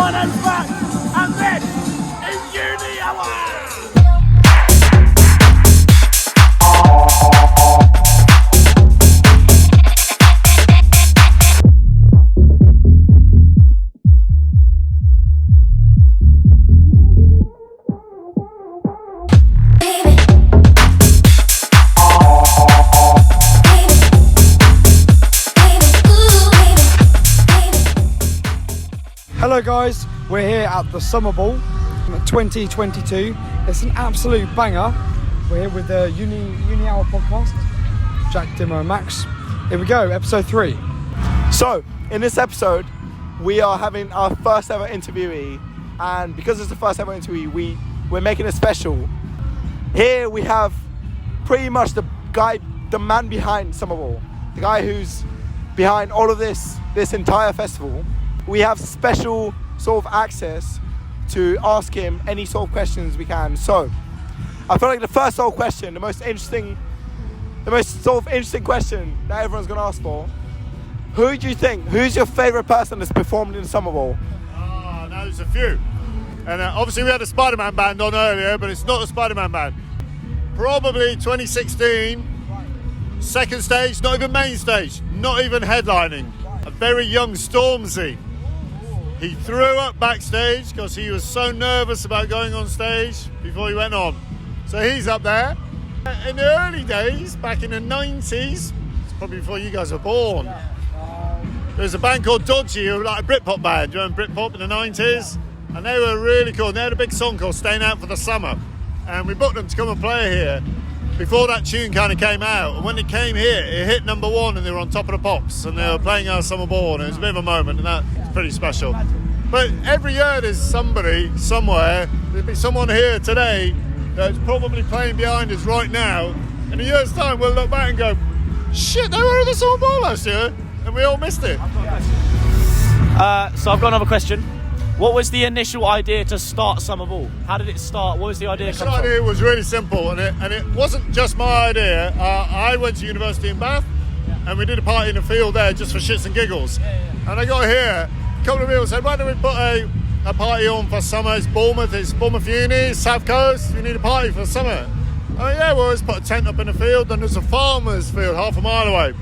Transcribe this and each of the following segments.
on and back, and this is Uni Hours! Hello guys, we're here at the Summerball 2022. It's an absolute banger. We're here with the Uni Hour podcast, Jack, Dimo and Max. Here we go, episode 3. So, in this episode, we are having our first ever interviewee, and because it's the first ever interviewee, we're making it special. Here we have pretty much the man behind Summerball, the guy who's behind all of this entire festival. We have special sort of access to ask him any sort of questions we can. So, I feel like the first sort of question, the most interesting question that everyone's gonna ask for. Who do you think? Who's your favourite person that's performed in Summerball? Oh, no, there's a few. And obviously we had a Spider-Man band on earlier, but it's not the Spider-Man band. Probably 2016, second stage, not even main stage, not even headlining. A very young Stormzy. He threw up backstage because he was so nervous about going on stage before he went on. So he's up there. In the early days, back in the 90s, it's probably before you guys were born, there was a band called Dodgy, who were like a Britpop band. Do you remember Britpop in the 90s? And they were really cool. And they had a big song called Staying Out for the Summer. And we booked them to come and play here before that tune kind of came out. And when it came here, it hit number 1 and they were on top of the pops. And they were playing our Summerball, and it was a bit of a moment, and that's pretty special. But every year there's somebody, somewhere, there'll be someone here today that's probably playing behind us right now. In a year's time, we'll look back and go, shit, they were at the Summerball last year, and we all missed it. So I've got another question. What was the initial idea to start Summerball? How did it start? What was the idea? The idea was really simple, and it wasn't just my idea. I went to university in Bath, and we did a party in the field there just for shits and giggles. And I got here, a couple of people said, why don't we put a party on for summer? It's Bournemouth Uni, South Coast, we need a party for summer. Oh yeah, we'll always put a tent up in the field, and there's a farmer's field half a mile away.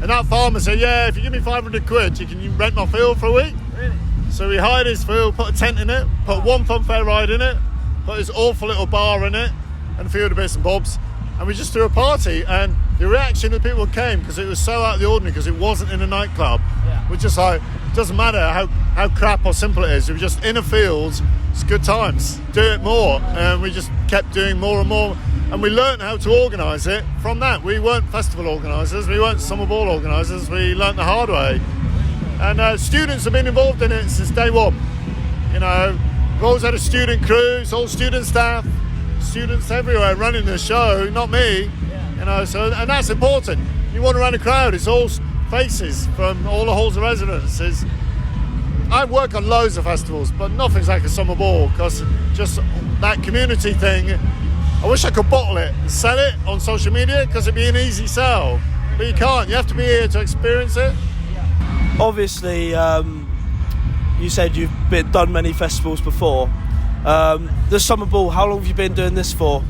And that farmer said, yeah, if you give me 500 quid, you can rent my field for a week. Really? So we hired his field, put a tent in it, put one fun fair ride in it, put this awful little bar in it, and a few other bits and bobs. And we just threw a party, and the reaction of people came because it was so out of the ordinary, because it wasn't in a nightclub. Yeah. We're just like, it doesn't matter how crap or simple it is, it was just in a field, it's good times, do it more. And we just kept doing more and more, and we learned how to organise it from that. We weren't festival organisers, we weren't Summerball organisers, we learnt the hard way. And students have been involved in it since day one. You know, we've always had a student crew, it's all student staff, students everywhere running the show, not me. You know, so, and that's important. You wander around a crowd, it's all faces from all the halls of residences. I work on loads of festivals, but nothing's like a Summerball, because just that community thing, I wish I could bottle it and sell it on social media, because it'd be an easy sell. But you can't, you have to be here to experience it. Obviously, you said you've done many festivals before. The Summerball, how long have you been doing this for?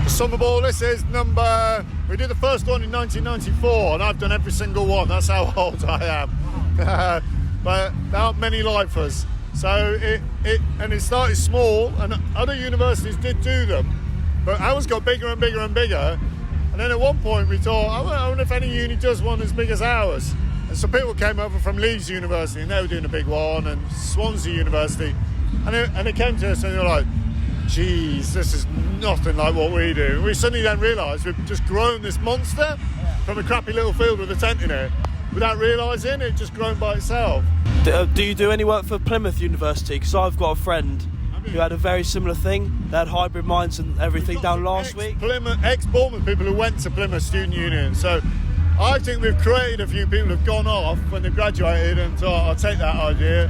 The Summerball, this is we did the first one in 1994, and I've done every single one. That's how old I am. But there aren't many lifers. So it started small, and other universities did do them, but ours got bigger and bigger and bigger. And then at one point we thought, I wonder if any uni does one as big as ours. And some people came over from Leeds University, and they were doing a big one, and Swansea University, and they came to us and they were like, geez, this is nothing like what we do. We suddenly then realised we've just grown this monster from a crappy little field with a tent in it. Without realising, it just grown by itself. Do you do any work for Plymouth University? Because I've got a friend who had a very similar thing. They had hybrid minds and everything down last week. Ex-Bournemouth people who went to Plymouth Student Union. So I think we've created a few people who've gone off when they've graduated and thought, I'll take that idea.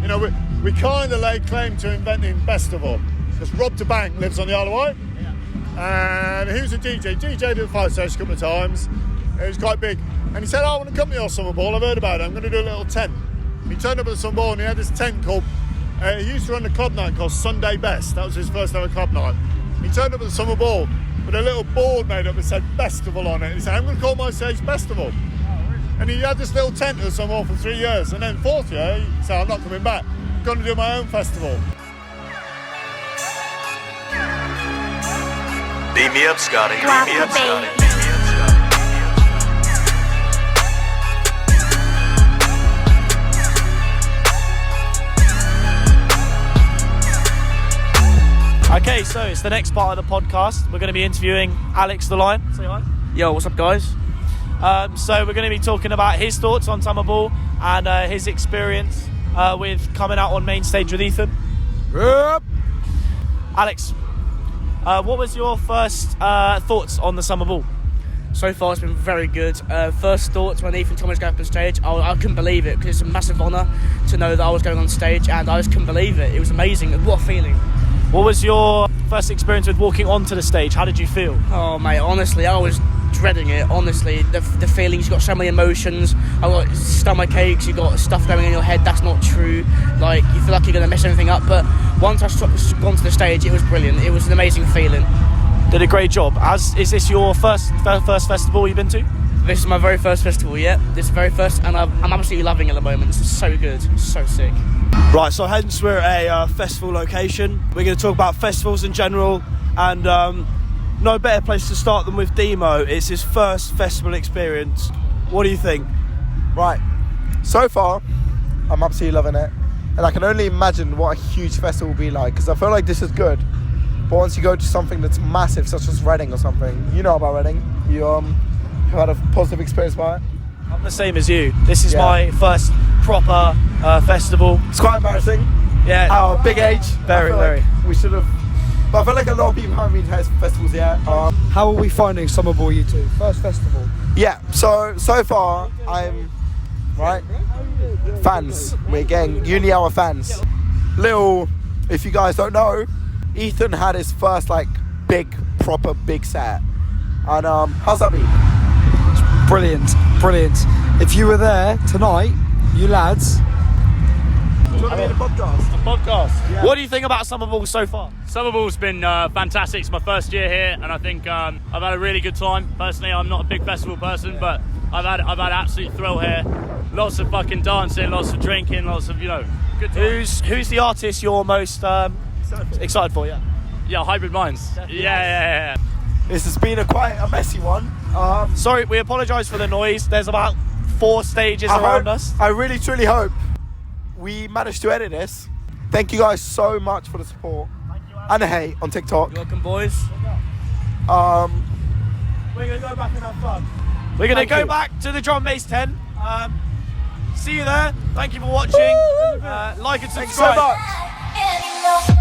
You know, we kind of laid claim to inventing best of all. Because Rob DeBank lives on the Isle of Wight. Yeah. And he was a DJ. DJ'd at the fire station a couple of times. It was quite big. And he said, I want to come to your Summerball. I've heard about it. I'm going to do a little tent. He turned up at the Summerball and he had this tent called He used to run a club night called Sunday Best. That was his first ever club night. He turned up at the Summer Ball with a little board made up that said Festival on it. He said, I'm going to call my stage Festival. And he had this little tent at the Summer Ball for 3 years. And then fourth year, he said, I'm not coming back. I'm going to do my own festival. Beat me up, Scotty. Drop Beat me up, the Scotty. bass. Beat me up, Scotty. Okay, so it's the next part of the podcast. We're going to be interviewing Alex the Lion. Say hi. Yo, what's up, guys? So we're going to be talking about his thoughts on Summerball and his experience with coming out on main stage with Ethan. Yep. Alex, what was your first thoughts on the Summerball? So far, it's been very good. First thoughts when Ethan told me to go up on stage, I couldn't believe it because it's a massive honour to know that I was going on stage, and I just couldn't believe it. It was amazing. What a feeling. What was your first experience with walking onto the stage? How did you feel? Oh, mate, honestly, I was dreading it. Honestly, the feelings, you've got so many emotions. I've got stomach aches, you've got stuff going in your head that's not true. Like, you feel like you're going to mess everything up. But once I've gone to the stage, it was brilliant. It was an amazing feeling. Did a great job. Is this your first festival you've been to? This is my very first festival, yeah. This is the very first, and I'm absolutely loving it at the moment. This is so good, so sick. Right, so hence we're at a festival location. We're going to talk about festivals in general, and no better place to start than with Demo. It's his first festival experience. What do you think? Right, so far, I'm absolutely loving it. And I can only imagine what a huge festival will be like, because I feel like this is good. But once you go to something that's massive, such as Reading or something, you know about Reading, you had a positive experience by it? I'm the same as you. This is Yeah. my first proper festival. It's quite embarrassing. Yeah. Our big age. Very, very. We should have. But I feel like a lot of people haven't been to festivals yet. How are we finding Summerball, you two? First festival. Yeah, so far, I'm. Right? Fans. We're getting Uni Hour fans. Little, if you guys don't know, Ethan had his first, proper big set. And how's that been? Brilliant. If you were there tonight, you lads. Do you want to be in a podcast? Podcast. Yeah. What do you think about Summerball so far? Summerball's been fantastic. It's my first year here, and I think I've had a really good time. Personally, I'm not a big festival person, but I've had absolute thrill here. Lots of fucking dancing, lots of drinking, lots of good time. Who's the artist you're most excited for? Yeah. Yeah, Hybrid Minds. Yeah. This has been quite a messy one. Sorry, we apologise for the noise. There's about 4 stages around us. I really truly hope we managed to edit this. Thank you guys so much for the support and the hate on TikTok. You're welcome, boys. We're going to go back and have fun. We're going to Thank go you. back to the drum bass tent. See you there. Thank you for watching. Like and Thanks so subscribe. much.